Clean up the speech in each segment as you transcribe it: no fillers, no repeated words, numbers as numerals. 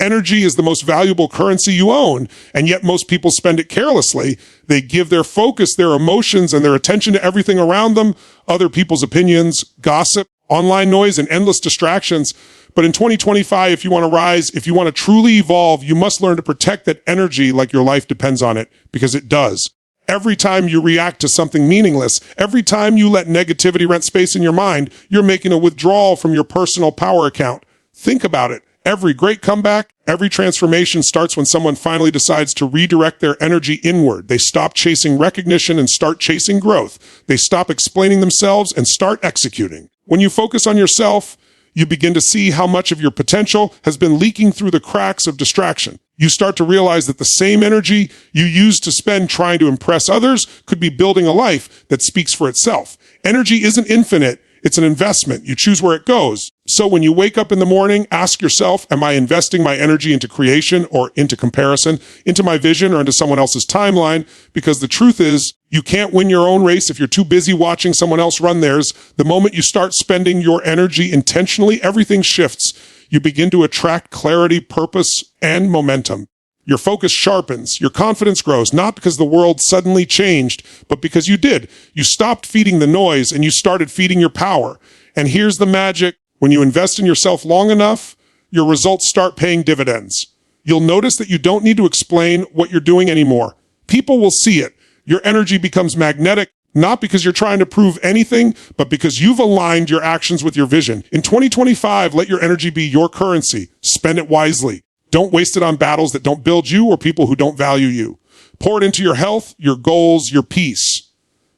Energy is the most valuable currency you own, and yet most people spend it carelessly. They give their focus, their emotions, and their attention to everything around them, other people's opinions, gossip, online noise, and endless distractions. But in 2025, if you want to rise, if you want to truly evolve, you must learn to protect that energy like your life depends on it, because it does. Every time you react to something meaningless, every time you let negativity rent space in your mind, you're making a withdrawal from your personal power account. Think about it. Every great comeback, every transformation starts when someone finally decides to redirect their energy inward. They stop chasing recognition and start chasing growth. They stop explaining themselves and start executing. When you focus on yourself, you begin to see how much of your potential has been leaking through the cracks of distraction. You start to realize that the same energy you used to spend trying to impress others could be building a life that speaks for itself. Energy isn't infinite. It's an investment. You choose where it goes. So when you wake up in the morning, ask yourself, am I investing my energy into creation or into comparison, into my vision or into someone else's timeline? Because the truth is, you can't win your own race if you're too busy watching someone else run theirs. The moment you start spending your energy intentionally, everything shifts. You begin to attract clarity, purpose, and momentum. Your focus sharpens. Your confidence grows, not because the world suddenly changed, but because you did. You stopped feeding the noise and you started feeding your power. And here's the magic. When you invest in yourself long enough, your results start paying dividends. You'll notice that you don't need to explain what you're doing anymore. People will see it. Your energy becomes magnetic, not because you're trying to prove anything, but because you've aligned your actions with your vision. In 2025, let your energy be your currency. Spend it wisely. Don't waste it on battles that don't build you or people who don't value you. Pour it into your health, your goals, your peace.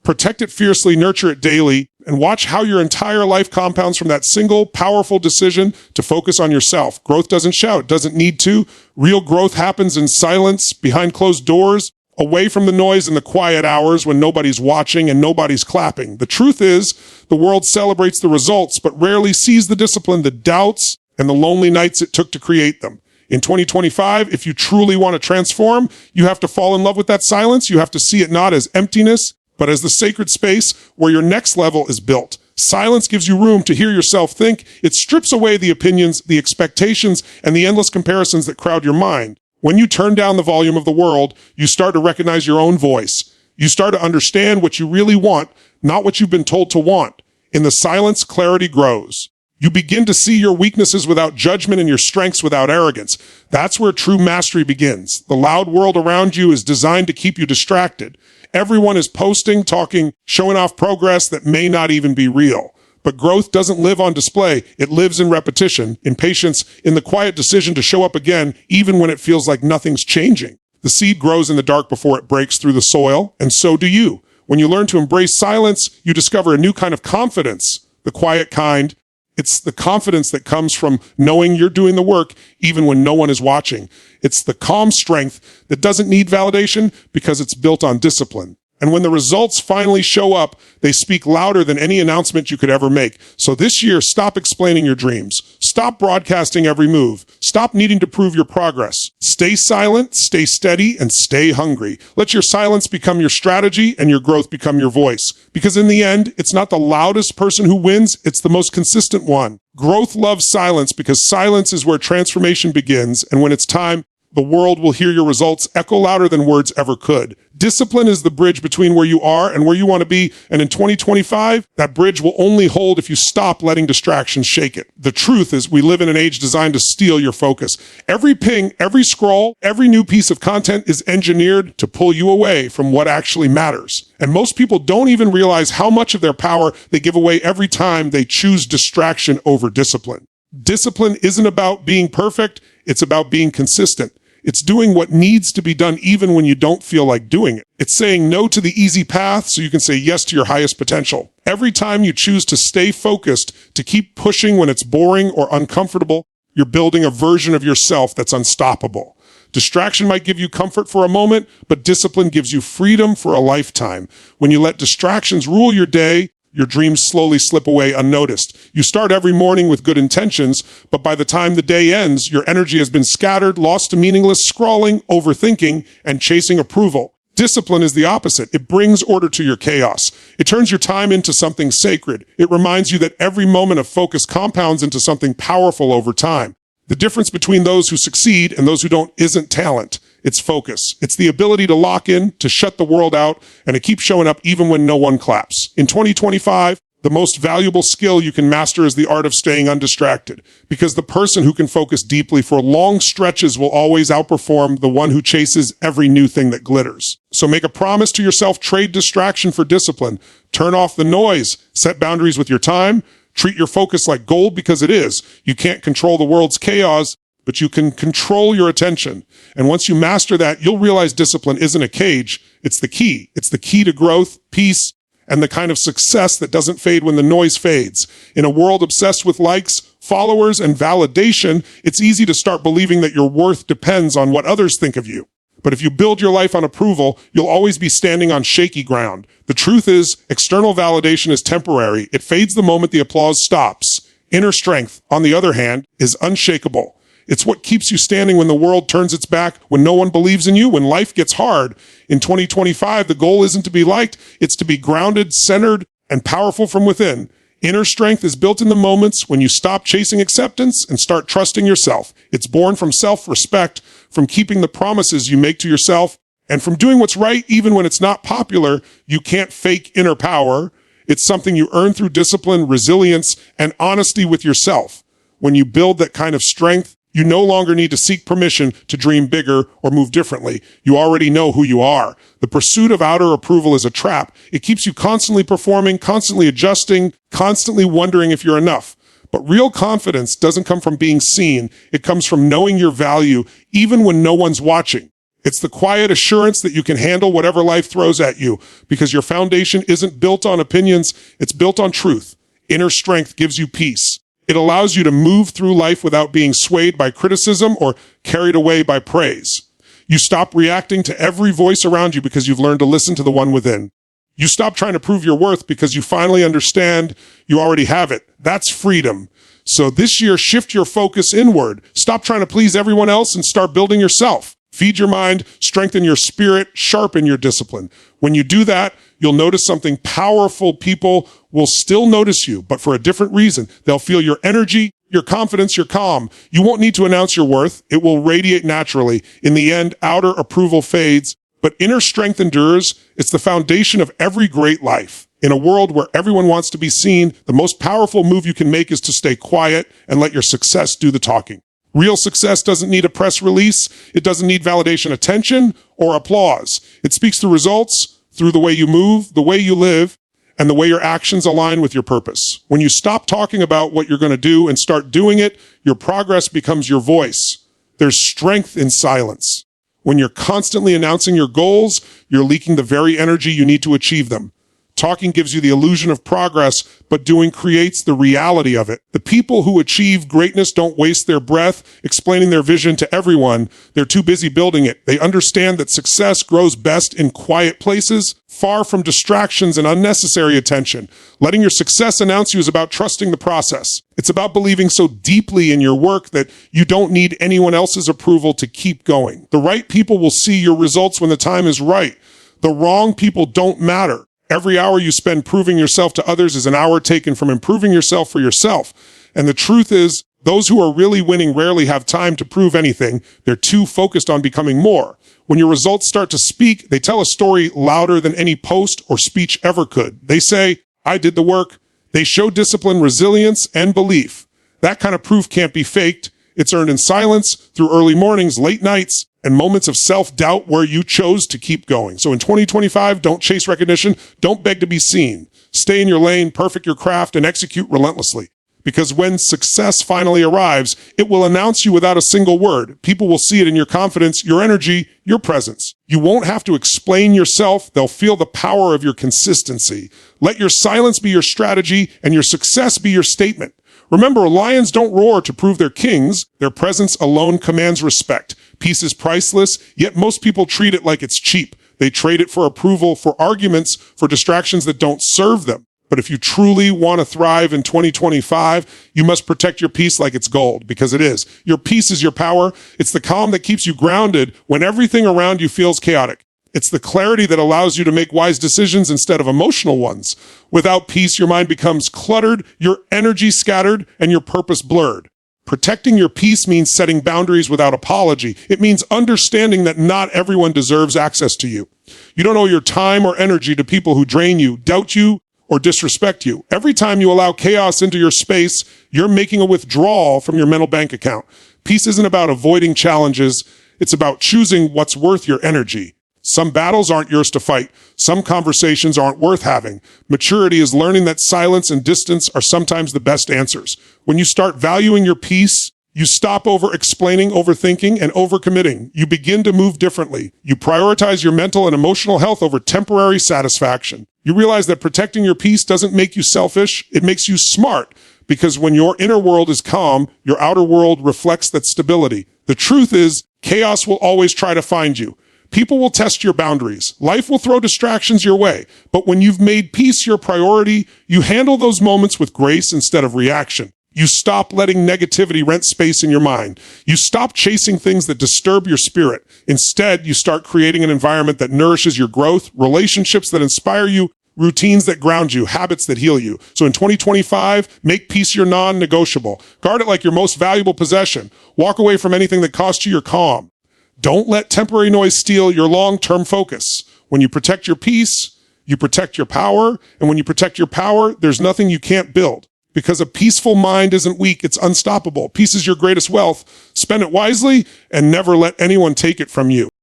Protect it fiercely, nurture it daily, and watch how your entire life compounds from that single, powerful decision to focus on yourself. Growth doesn't shout, doesn't need to. Real growth happens in silence, behind closed doors, away from the noise in the quiet hours when nobody's watching and nobody's clapping. The truth is, the world celebrates the results, but rarely sees the discipline, the doubts, and the lonely nights it took to create them. In 2025, if you truly want to transform, you have to fall in love with that silence. You have to see it not as emptiness, but as the sacred space where your next level is built. Silence gives you room to hear yourself think. It strips away the opinions, the expectations, and the endless comparisons that crowd your mind. When you turn down the volume of the world, you start to recognize your own voice. You start to understand what you really want, not what you've been told to want. In the silence, clarity grows. You begin to see your weaknesses without judgment and your strengths without arrogance. That's where true mastery begins. The loud world around you is designed to keep you distracted. Everyone is posting, talking, showing off progress that may not even be real. But growth doesn't live on display. It lives in repetition, in patience, in the quiet decision to show up again, even when it feels like nothing's changing. The seed grows in the dark before it breaks through the soil, and so do you. When you learn to embrace silence, you discover a new kind of confidence, the quiet kind. It's the confidence that comes from knowing you're doing the work even when no one is watching. It's the calm strength that doesn't need validation because it's built on discipline. And when the results finally show up, they speak louder than any announcement you could ever make. So this year, stop explaining your dreams. Stop broadcasting every move. Stop needing to prove your progress. Stay silent, stay steady, and stay hungry. Let your silence become your strategy and your growth become your voice. Because in the end, it's not the loudest person who wins, it's the most consistent one. Growth loves silence because silence is where transformation begins, and when it's time, the world will hear your results echo louder than words ever could. Discipline is the bridge between where you are and where you want to be. And in 2025, that bridge will only hold if you stop letting distractions shake it. The truth is we live in an age designed to steal your focus. Every ping, every scroll, every new piece of content is engineered to pull you away from what actually matters. And most people don't even realize how much of their power they give away every time they choose distraction over discipline. Discipline isn't about being perfect. It's about being consistent. It's doing what needs to be done even when you don't feel like doing it. It's saying no to the easy path so you can say yes to your highest potential. Every time you choose to stay focused, to keep pushing when it's boring or uncomfortable, you're building a version of yourself that's unstoppable. Distraction might give you comfort for a moment, but discipline gives you freedom for a lifetime. When you let distractions rule your day, your dreams slowly slip away unnoticed. You start every morning with good intentions, but by the time the day ends, your energy has been scattered, lost to meaningless scrolling, overthinking, and chasing approval. Discipline is the opposite. It brings order to your chaos. It turns your time into something sacred. It reminds you that every moment of focus compounds into something powerful over time. The difference between those who succeed and those who don't isn't talent. It's focus. It's the ability to lock in, to shut the world out, and to keep showing up even when no one claps. In 2025, the most valuable skill you can master is the art of staying undistracted, because the person who can focus deeply for long stretches will always outperform the one who chases every new thing that glitters. So make a promise to yourself, trade distraction for discipline, turn off the noise, set boundaries with your time, treat your focus like gold because it is. You can't control the world's chaos, but you can control your attention. And once you master that, you'll realize discipline isn't a cage. It's the key. It's the key to growth, peace, and the kind of success that doesn't fade when the noise fades. In a world obsessed with likes, followers, and validation, it's easy to start believing that your worth depends on what others think of you. But if you build your life on approval, you'll always be standing on shaky ground. The truth is, external validation is temporary. It fades the moment the applause stops. Inner strength, on the other hand, is unshakable. It's what keeps you standing when the world turns its back, when no one believes in you, when life gets hard. In 2025, the goal isn't to be liked, it's to be grounded, centered, and powerful from within. Inner strength is built in the moments when you stop chasing acceptance and start trusting yourself. It's born from self-respect, from keeping the promises you make to yourself, and from doing what's right even when it's not popular. You can't fake inner power. It's something you earn through discipline, resilience, and honesty with yourself. When you build that kind of strength, you no longer need to seek permission to dream bigger or move differently. You already know who you are. The pursuit of outer approval is a trap. It keeps you constantly performing, constantly adjusting, constantly wondering if you're enough. But real confidence doesn't come from being seen. It comes from knowing your value, even when no one's watching. It's the quiet assurance that you can handle whatever life throws at you, because your foundation isn't built on opinions, it's built on truth. Inner strength gives you peace. It allows you to move through life without being swayed by criticism or carried away by praise. You stop reacting to every voice around you because you've learned to listen to the one within. You stop trying to prove your worth because you finally understand you already have it. That's freedom. So this year, shift your focus inward. Stop trying to please everyone else and start building yourself. Feed your mind, strengthen your spirit, sharpen your discipline. When you do that, you'll notice something powerful. People will still notice you, but for a different reason. They'll feel your energy, your confidence, your calm. You won't need to announce your worth. It will radiate naturally. In the end, outer approval fades, but inner strength endures. It's the foundation of every great life. In a world where everyone wants to be seen, the most powerful move you can make is to stay quiet and let your success do the talking. Real success doesn't need a press release. It doesn't need validation, attention, or applause. It speaks through results, through the way you move, the way you live, and the way your actions align with your purpose. When you stop talking about what you're going to do and start doing it, your progress becomes your voice. There's strength in silence. When you're constantly announcing your goals, you're leaking the very energy you need to achieve them. Talking gives you the illusion of progress, but doing creates the reality of it. The people who achieve greatness don't waste their breath explaining their vision to everyone. They're too busy building it. They understand that success grows best in quiet places, far from distractions and unnecessary attention. Letting your success announce you is about trusting the process. It's about believing so deeply in your work that you don't need anyone else's approval to keep going. The right people will see your results when the time is right. The wrong people don't matter. Every hour you spend proving yourself to others is an hour taken from improving yourself for yourself. And the truth is, those who are really winning rarely have time to prove anything. They're too focused on becoming more. When your results start to speak, they tell a story louder than any post or speech ever could. They say, I did the work. They show discipline, resilience, and belief. That kind of proof can't be faked. It's earned in silence, through early mornings, late nights, and moments of self-doubt where you chose to keep going. So in 2025, don't chase recognition. Don't beg to be seen. Stay in your lane, perfect your craft, and execute relentlessly. Because when success finally arrives, it will announce you without a single word. People will see it in your confidence, your energy, your presence. You won't have to explain yourself. They'll feel the power of your consistency. Let your silence be your strategy and your success be your statement. Remember, lions don't roar to prove they're kings. Their presence alone commands respect. Peace is priceless, yet most people treat it like it's cheap. They trade it for approval, for arguments, for distractions that don't serve them. But if you truly want to thrive in 2025, you must protect your peace like it's gold, because it is. Your peace is your power. It's the calm that keeps you grounded when everything around you feels chaotic. It's the clarity that allows you to make wise decisions instead of emotional ones. Without peace, your mind becomes cluttered, your energy scattered, and your purpose blurred. Protecting your peace means setting boundaries without apology. It means understanding that not everyone deserves access to you. You don't owe your time or energy to people who drain you, doubt you, or disrespect you. Every time you allow chaos into your space, you're making a withdrawal from your mental bank account. Peace isn't about avoiding challenges. It's about choosing what's worth your energy. Some battles aren't yours to fight. Some conversations aren't worth having. Maturity is learning that silence and distance are sometimes the best answers. When you start valuing your peace, you stop over-explaining, overthinking, and over-committing. You begin to move differently. You prioritize your mental and emotional health over temporary satisfaction. You realize that protecting your peace doesn't make you selfish. It makes you smart, because when your inner world is calm, your outer world reflects that stability. The truth is, chaos will always try to find you. People will test your boundaries. Life will throw distractions your way. But when you've made peace your priority, you handle those moments with grace instead of reaction. You stop letting negativity rent space in your mind. You stop chasing things that disturb your spirit. Instead, you start creating an environment that nourishes your growth, relationships that inspire you, routines that ground you, habits that heal you. So in 2025, make peace your non-negotiable. Guard it like your most valuable possession. Walk away from anything that costs you your calm. Don't let temporary noise steal your long-term focus. When you protect your peace, you protect your power. And when you protect your power, there's nothing you can't build. Because a peaceful mind isn't weak, it's unstoppable. Peace is your greatest wealth. Spend it wisely and never let anyone take it from you.